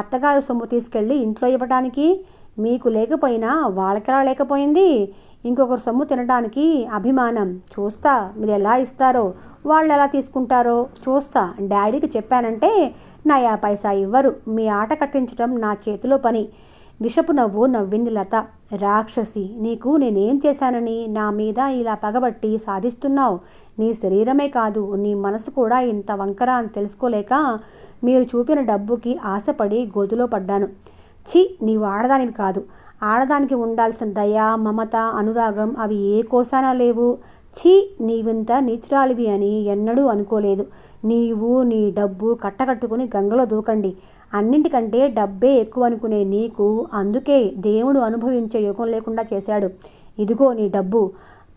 అత్తగారి సొమ్ము తీసుకెళ్ళి ఇంట్లో ఇవ్వడానికి. మీకు లేకపోయినా వాళ్ళకెలా లేకపోయింది? ఇంకొకరు సొమ్ము తినడానికి అభిమానం. చూస్తా మీరు ఎలా ఇస్తారో, వాళ్ళు ఎలా తీసుకుంటారో చూస్తా. డాడీకి చెప్పానంటే నయా పైసా ఇవ్వరు. మీ ఆట కట్టించడం నా చేతిలో పని. విషపు నవ్వు నవ్వింది లత. రాక్షసి, నీకు నేనేం చేశానని నా మీద ఇలా పగబట్టి సాధిస్తున్నావు? నీ శరీరమే కాదు, నీ మనసు కూడా ఇంత వంకర అని తెలుసుకోలేక మీరు చూపిన డబ్బుకి ఆశపడి గోతులో పడ్డాను. ఛీ, నీవు ఆడదానివి కాదు. ఆడదానికి ఉండాల్సిన దయ, మమత, అనురాగం అవి ఏ కోసానా లేవు. ఛీ, నీవింత నీచురాలివి అని ఎన్నడూ అనుకోలేదు. నీవు నీ డబ్బు కట్టకట్టుకుని గంగలో దూకండి. అన్నింటికంటే డబ్బే ఎక్కువ అనుకునే నీకు అందుకే దేవుడు అనుభవించే యోగం లేకుండా చేశాడు. ఇదిగో నీ డబ్బు.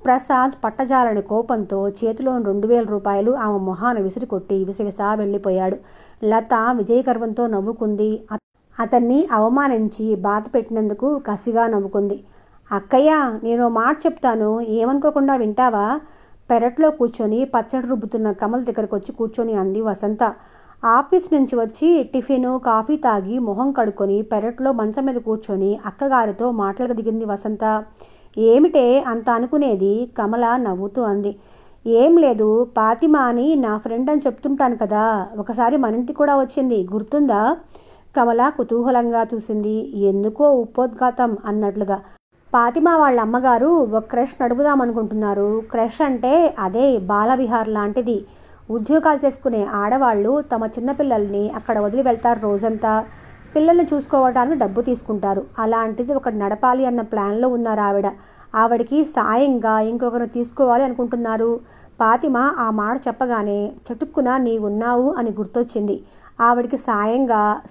ప్రసాద్ పట్టజాలని కోపంతో చేతిలోని 2000 రూపాయలు ఆమె మొహాన విసిరికొట్టి విసవిసా వెళ్ళిపోయాడు. లత విజయగర్వంతో నవ్వుకుంది. అతన్ని అవమానించి బాధ పెట్టినందుకు కసిగా నవ్వుకుంది. అక్కయ్య, నేను మాట చెప్తాను, ఏమనుకోకుండా వింటావా? పెరట్లో కూర్చొని పచ్చడి రుబ్బుతున్న కమల్ దగ్గరకు వచ్చి కూర్చొని అంది వసంత. ఆఫీస్ నుంచి వచ్చి టిఫిను కాఫీ తాగి మొహం కడుక్కొని పెరట్లో మంచం మీద కూర్చొని అక్కగారితో మాటలకు దిగింది వసంత. ఏమిటే అంత అనుకునేది? కమల నవ్వుతూ అంది. ఏం లేదు, పాతిమా అని నా ఫ్రెండ్ అని చెప్తుంటాను కదా, ఒకసారి మన ఇంటికి కూడా వచ్చింది, గుర్తుందా? కమల కుతూహలంగా చూసింది. ఎందుకో ఉపోద్ఘాతం అన్నట్లుగా. పాతిమా వాళ్ళ అమ్మగారు ఒక క్రష్ నడుపుదామనుకుంటున్నారు. క్రష్ అంటే అదే బాలవిహార్ లాంటిది. ఉద్యోగాలు చేసుకునే ఆడవాళ్ళు తమ చిన్నపిల్లల్ని అక్కడ వదిలి వెళ్తారు. రోజంతా పిల్లల్ని చూసుకోవడానికి డబ్బు తీసుకుంటారు. అలాంటిది ఒకటి నడపాలి అన్న ప్లాన్లో ఉన్నారు ఆవిడ. ఆవిడకి సాయంగా ఇంకొకరిని తీసుకోవాలి అనుకుంటున్నారు. పాతిమా ఆ మాట చెప్పగానే చటుక్కున నీవున్నావు అని గుర్తొచ్చింది. ఆవిడికి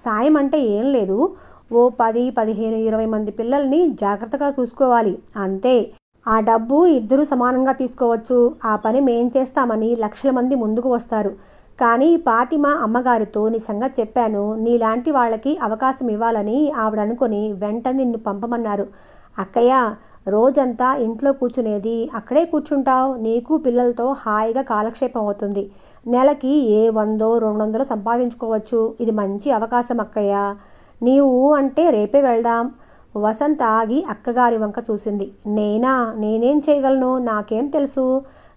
సాయం అంటే ఏం లేదు, ఓ 10, 15, 20 మంది పిల్లల్ని జాగ్రత్తగా చూసుకోవాలి అంతే. ఆ డబ్బు ఇద్దరూ సమానంగా తీసుకోవచ్చు. ఆ పని మేం చేస్తామని లక్షల మంది ముందుకు వస్తారు. కానీ పాతిమా అమ్మగారితో నీ సంగతి చెప్పాను. నీలాంటి వాళ్ళకి అవకాశం ఇవ్వాలని ఆవిడ అనుకుని వెంటనే నిన్ను పంపమన్నారు. అక్కయ్య, రోజంతా ఇంట్లో కూర్చునేది, అక్కడే కూర్చుంటావు. నీకు పిల్లలతో హాయిగా కాలక్షేపం అవుతుంది. నెలకి ఏ 100, 200 సంపాదించుకోవచ్చు. ఇది మంచి అవకాశం అక్కయ్య. నీవు అంటే రేపే వెళ్దాం. వసంత ఆగి అక్కగారి వంక చూసింది. నేనేం చేయగలను? నాకేం తెలుసు?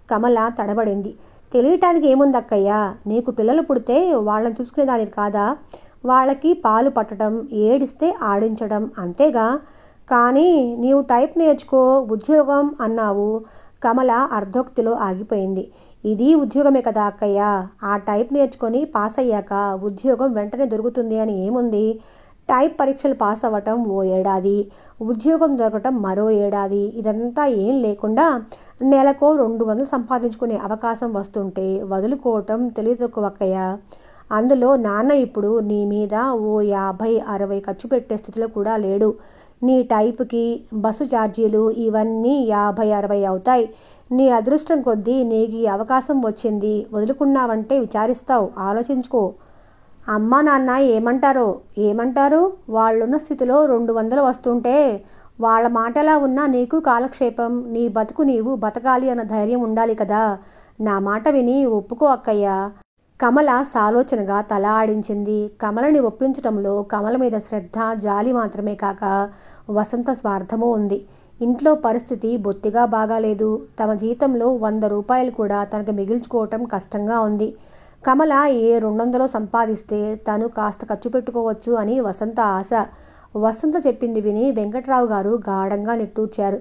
కమల తడబడింది. తెలియటానికి ఏముంది అక్కయ్య? నీకు పిల్లలు పుడితే వాళ్ళని చూసుకునేదానికి కాదా? వాళ్ళకి పాలు పట్టడం, ఏడిస్తే ఆడించడం అంతేగా. కానీ నీవు టైప్ నేర్చుకో, ఉద్యోగం అన్నావు. కమల అర్ధోక్తిలో ఆగిపోయింది. ఇది ఉద్యోగమే కదా అక్కయ్య. ఆ టైప్ నేర్చుకొని పాస్ అయ్యాక ఉద్యోగం వెంటనే దొరుకుతుంది అని ఏముంది? టైప్ పరీక్షలు పాస్ అవ్వటం ఓ ఏడాది, ఉద్యోగం దొరకటం మరో ఏడాది. ఇదంతా ఏం లేకుండా నెలకో 200 సంపాదించుకునే అవకాశం వస్తుంటే వదులుకోవటం తెలివి తక్కువ అక్కయ్య. అందులో నాన్న ఇప్పుడు నీ మీద ఓ 50, 60 ఖర్చు పెట్టే స్థితిలో కూడా లేడు. నీ టైపుకి బస్సు ఛార్జీలు ఇవన్నీ 50, 60 అవుతాయి. నీ అదృష్టం కొద్దీ నీకు ఈ అవకాశం వచ్చింది. వదులుకున్నావంటే విచారిస్తావు. ఆలోచించుకో. అమ్మా నాన్న ఏమంటారు? వాళ్ళున్న స్థితిలో 200 వస్తుంటే వాళ్ళ మాటలా ఉన్నా నీకు కాలక్షేపం, నీ బతుకు నీవు బతకాలి అన్న ధైర్యం ఉండాలి కదా. నా మాట విని ఒప్పుకో అక్కయ్య. కమల సాలోచనగా తల ఆడించింది. కమలని ఒప్పించటంలో కమల మీద శ్రద్ధ, జాలి మాత్రమే కాక వసంత స్వార్థమూ ఉంది. ఇంట్లో పరిస్థితి బొత్తిగా బాగాలేదు. తమ జీతంలో 100 రూపాయలు కూడా తనకు మిగిల్చుకోవటం కష్టంగా ఉంది. కమల ఏ 200 సంపాదిస్తే తను కాస్త ఖర్చు పెట్టుకోవచ్చు అని వసంత ఆశ. వసంత చెప్పింది విని వెంకట్రావు గారు గాఢంగా నిట్టూర్చారు.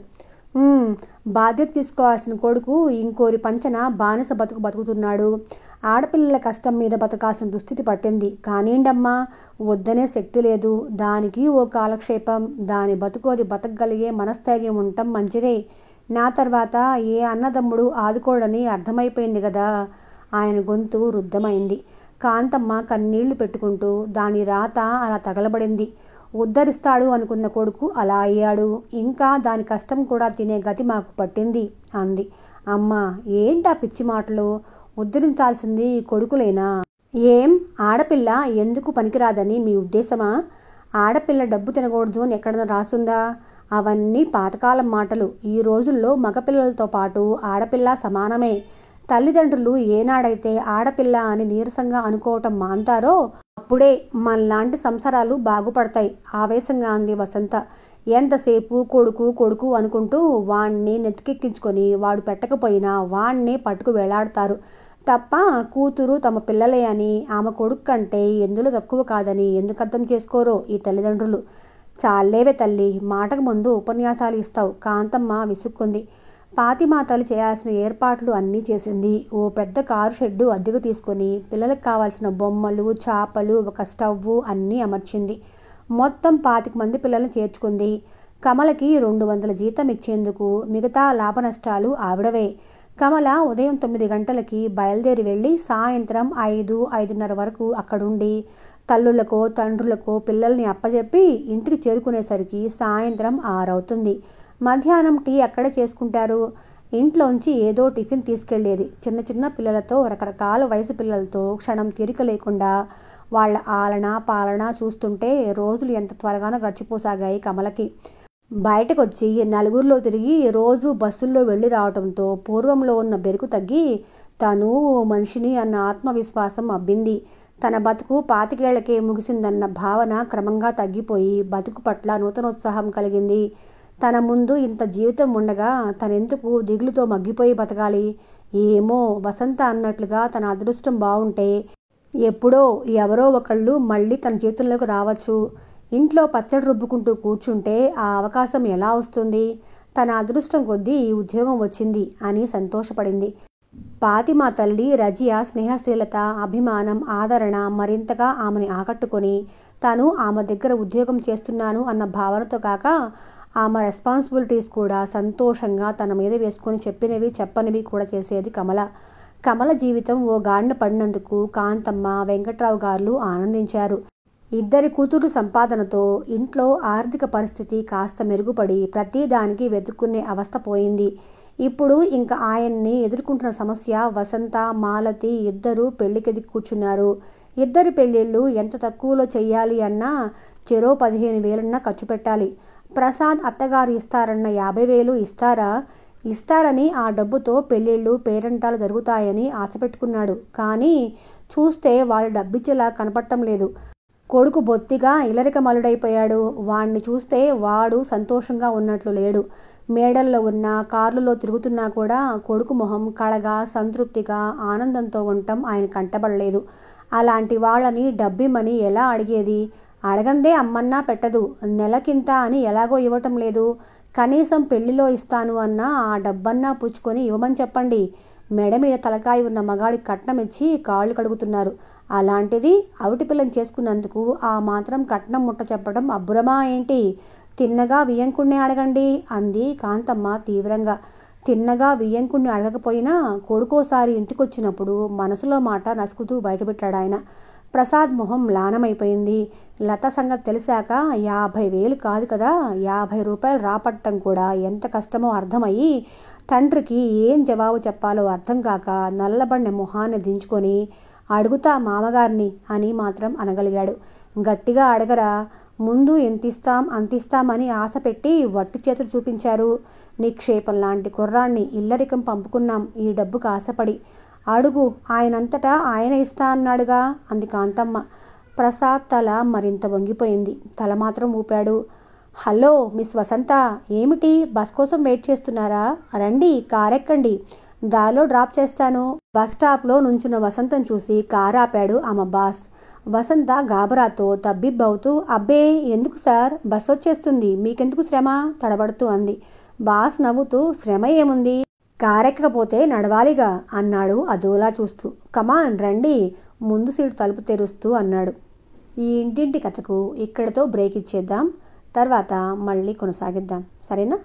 బాధ్యత తీసుకోవాల్సిన కొడుకు ఇంకోరి పంచన బానిస బతుకు బతుకుతున్నాడు. ఆడపిల్లల కష్టం మీద బతకాల్సిన దుస్థితి పట్టింది. కానీండమ్మా, వద్దనే శక్తి లేదు. దానికి ఓ కాలక్షేపం. దాని బతుకు అది బతకగలిగే మనస్థైర్యం ఉండటం మంచిదే. నా తర్వాత ఏ అన్నదమ్ముడు ఆదుకోడని అర్థమైపోయింది కదా. ఆయన గొంతు రుద్ధమైంది. కాంతమ్మ కన్నీళ్లు పెట్టుకుంటూ దాని రాత అలా తగలబడింది. ఉద్ధరిస్తాడు అనుకున్న కొడుకు అలా అయ్యాడు. ఇంకా దాని కష్టం కూడా తినే గతి మాకు పట్టింది అంది. అమ్మా, ఏంటా పిచ్చి మాటలు? ఉద్ధరించాల్సింది కొడుకులేనా? ఏం ఆడపిల్ల ఎందుకు పనికిరాదని మీ ఉద్దేశమా? ఆడపిల్ల డబ్బు తినకూడదు అని ఎక్కడన్నా రాసుందా? అవన్నీ పాతకాలం మాటలు. ఈ రోజుల్లో మగపిల్లలతో పాటు ఆడపిల్ల సమానమే. తల్లిదండ్రులు ఏనాడైతే ఆడపిల్ల అని నీరసంగా అనుకోవటం మాంతారో అప్పుడే మనలాంటి సంసారాలు బాగుపడతాయి ఆవేశంగా అంది వసంత. ఎంతసేపు కొడుకు కొడుకు అనుకుంటూ వాణ్ణి నెత్తికెక్కించుకొని వాడు పెట్టకపోయినా వాణ్ణే పట్టుకు వేలాడతారు తప్ప కూతురు తమ పిల్లలే అని, ఆమె కొడుకు కంటే ఎందులో తక్కువ కాదని ఎందుకు అర్థం చేసుకోరో ఈ తల్లిదండ్రులు. చాలేవే తల్లి, మాటకు ముందు ఉపన్యాసాలు ఇస్తావు కాంతమ్మ విసుక్కుంది. పాతిమాతలు చేయాల్సిన ఏర్పాట్లు అన్నీ చేసింది. ఓ పెద్ద కారు షెడ్డు అద్దెకు తీసుకొని పిల్లలకు కావాల్సిన బొమ్మలు, చాపలు, ఒక స్టవ్వు అన్నీ అమర్చింది. మొత్తం 25 మంది పిల్లల్ని చేర్చుకుంది. కమలకి 200 జీతం ఇచ్చేందుకు మిగతా లాభ నష్టాలు ఆవిడవే. కమల ఉదయం 9 గంటలకి బయలుదేరి వెళ్ళి సాయంత్రం 5-5:30 వరకు అక్కడుండి తల్లులకో తండ్రులకో పిల్లల్ని అప్పచెప్పి ఇంటికి చేరుకునేసరికి సాయంత్రం 6 అవుతుంది. మధ్యాహ్నం టీ అక్కడే చేసుకుంటారు. ఇంట్లోంచి ఏదో టిఫిన్ తీసుకెళ్లేది. చిన్న చిన్న పిల్లలతో, రకరకాల వయసు పిల్లలతో క్షణం తీరిక లేకుండా వాళ్ళ ఆలన పాలన చూస్తుంటే రోజులు ఎంత త్వరగానో గడిచిపోసాగాయి కమలకి. బయటకు వచ్చి నలుగురిలో తిరిగి రోజు బస్సుల్లో వెళ్ళి రావడంతో పూర్వంలో ఉన్న బెరుకు తగ్గి తను మనిషిని అన్న ఆత్మవిశ్వాసం అబ్బింది. తన బతుకు 25 ఏళ్లకే ముగిసిందన్న భావన క్రమంగా తగ్గిపోయి బతుకు పట్ల నూతనోత్సాహం కలిగింది. తన ముందు ఇంత జీవితం ఉండగా తనెందుకు దిగులుతో మగ్గిపోయి బతకాలి? ఏమో, వసంత అన్నట్లుగా తన అదృష్టం బావుంటే ఎప్పుడో ఎవరో ఒకళ్ళు మళ్ళీ తన జీవితంలోకి రావచ్చు. ఇంట్లో పచ్చడి రుబ్బుకుంటూ కూర్చుంటే ఆ అవకాశం ఎలా వస్తుంది? తన అదృష్టం కొద్దీ ఈ ఉద్యోగం వచ్చింది అని సంతోషపడింది. పాతిమా తల్లి రజియా స్నేహశీలత, అభిమానం, ఆదరణ మరింతగా ఆమెని ఆకట్టుకొని తాను ఆమె దగ్గర ఉద్యోగం చేస్తున్నాను అన్న భావనతో కాక ఆమె రెస్పాన్సిబిలిటీస్ కూడా సంతోషంగా తన మీద వేసుకొని చెప్పినవి చెప్పనివి కూడా చేసేది కమల. కమల జీవితం ఓ గాడిన పడినందుకు కాంతమ్మ, వెంకట్రావు గారు ఆనందించారు. 2 కూతురు సంపాదనతో ఇంట్లో ఆర్థిక పరిస్థితి కాస్త మెరుగుపడి ప్రతిదానికి వెతుక్కునే అవస్థ పోయింది. ఇప్పుడు ఇంకా ఆయన్ని ఎదుర్కొంటున్న సమస్య వసంత, మాలతి 2 పెళ్లికెదిగి కూర్చున్నారు. 2 పెళ్లిళ్ళు ఎంత తక్కువలో చెయ్యాలి అన్నా చెరో 15,000 ఖర్చు పెట్టాలి. ప్రసాద్ అత్తగారు ఇస్తారన్న 50,000 ఇస్తారని ఆ డబ్బుతో పెళ్లిళ్ళు పేరంటాలు జరుగుతాయని ఆశ పెట్టుకున్నాడు. కానీ చూస్తే వాళ్ళు డబ్బిచ్చేలా కనపడటం లేదు. కొడుకు బొత్తిగా ఇలరిక మలుడైపోయాడు. వాణ్ణి చూస్తే వాడు సంతోషంగా ఉన్నట్లు లేడు. మేడల్లో ఉన్న కార్లలో తిరుగుతున్నా కూడా కొడుకు మొహం కళగా, సంతృప్తిగా, ఆనందంతో ఉండటం ఆయన కంటబడలేదు. అలాంటి వాళ్ళని డబ్బిమ్మని ఎలా అడిగేది? అడగందే అమ్మన్నా పెట్టదు. నెలకింత అని ఎలాగో ఇవ్వటం లేదు. కనీసం పెళ్లిలో ఇస్తాను అన్నా ఆ డబ్బన్నా పుచ్చుకొని ఇవ్వమని చెప్పండి. మెడ మీద తలకాయ ఉన్న మగాడికి కట్నం ఇచ్చి కాళ్ళు కడుగుతున్నారు. అలాంటిది అవిటి పిల్లని చేసుకున్నందుకు ఆ మాత్రం కట్నం ముట్ట చెప్పడం అబ్బురమా ఏంటి? తిన్నగా వియ్యంకుణ్ణి అడగండి అంది కాంతమ్మ తీవ్రంగా. తిన్నగా వియ్యంకుణ్ణి అడగకపోయినా కొడుకోసారి ఇంటికొచ్చినప్పుడు మనసులో మాట నసుకుతూ బయటపెట్టాడాయన. ప్రసాద్ మొహం మ్లానమైపోయింది. లత సంగతి తెలిసాక 50,000 కాదు కదా, 50 రూపాయలు రాపట్టం కూడా ఎంత కష్టమో అర్థమయ్యి తండ్రికి ఏం జవాబు చెప్పాలో అర్థం కాక నల్లబడిన మొహాన్ని దించుకొని అడుగుతా మామగారిని అని మాత్రం అనగలిగాడు. గట్టిగా అడగరా, ముందు ఎంతిస్తాం అంతిస్తామని ఆశ పెట్టి వట్టి చేతులు చూపించారు. నిక్షేపం లాంటి కుర్రాన్ని ఇల్లరికం పంపుకున్నాం ఈ డబ్బుకు ఆశపడి. అడుగు, ఆయనంతటా ఆయన ఇస్తా అన్నాడుగా అంది కాంతమ్మ. ప్రసాద్ తల మరింత వంగిపోయింది. తల మాత్రం ఊపాడు. హలో మిస్ వసంత, ఏమిటి బస్ కోసం వెయిట్ చేస్తున్నారా? రండి, కారెక్కండి, దారిలో డ్రాప్ చేస్తాను. బస్ స్టాప్లో నుంచున్న వసంతం చూసి కారు ఆపాడు ఆమె బాస్. వసంత గాబరాతో తబ్బిబ్బవుతూ, అబ్బే ఎందుకు సార్, బస్ వచ్చేస్తుంది, మీకెందుకు శ్రమ తడబడుతూ అంది. బాస్ నవ్వుతూ, శ్రమ ఏముంది, కారెక్కకపోతే నడవాలిగా అన్నాడు అదోలా చూస్తూ. కమాన్ రండి, ముందు సీటు తలుపు తెరుస్తూ అన్నాడు. ఈ ఇంటింటి కథకు ఇక్కడితో బ్రేక్ ఇచ్చేద్దాం, తర్వాత మళ్ళీ కొనసాగిద్దాం, సరేనా?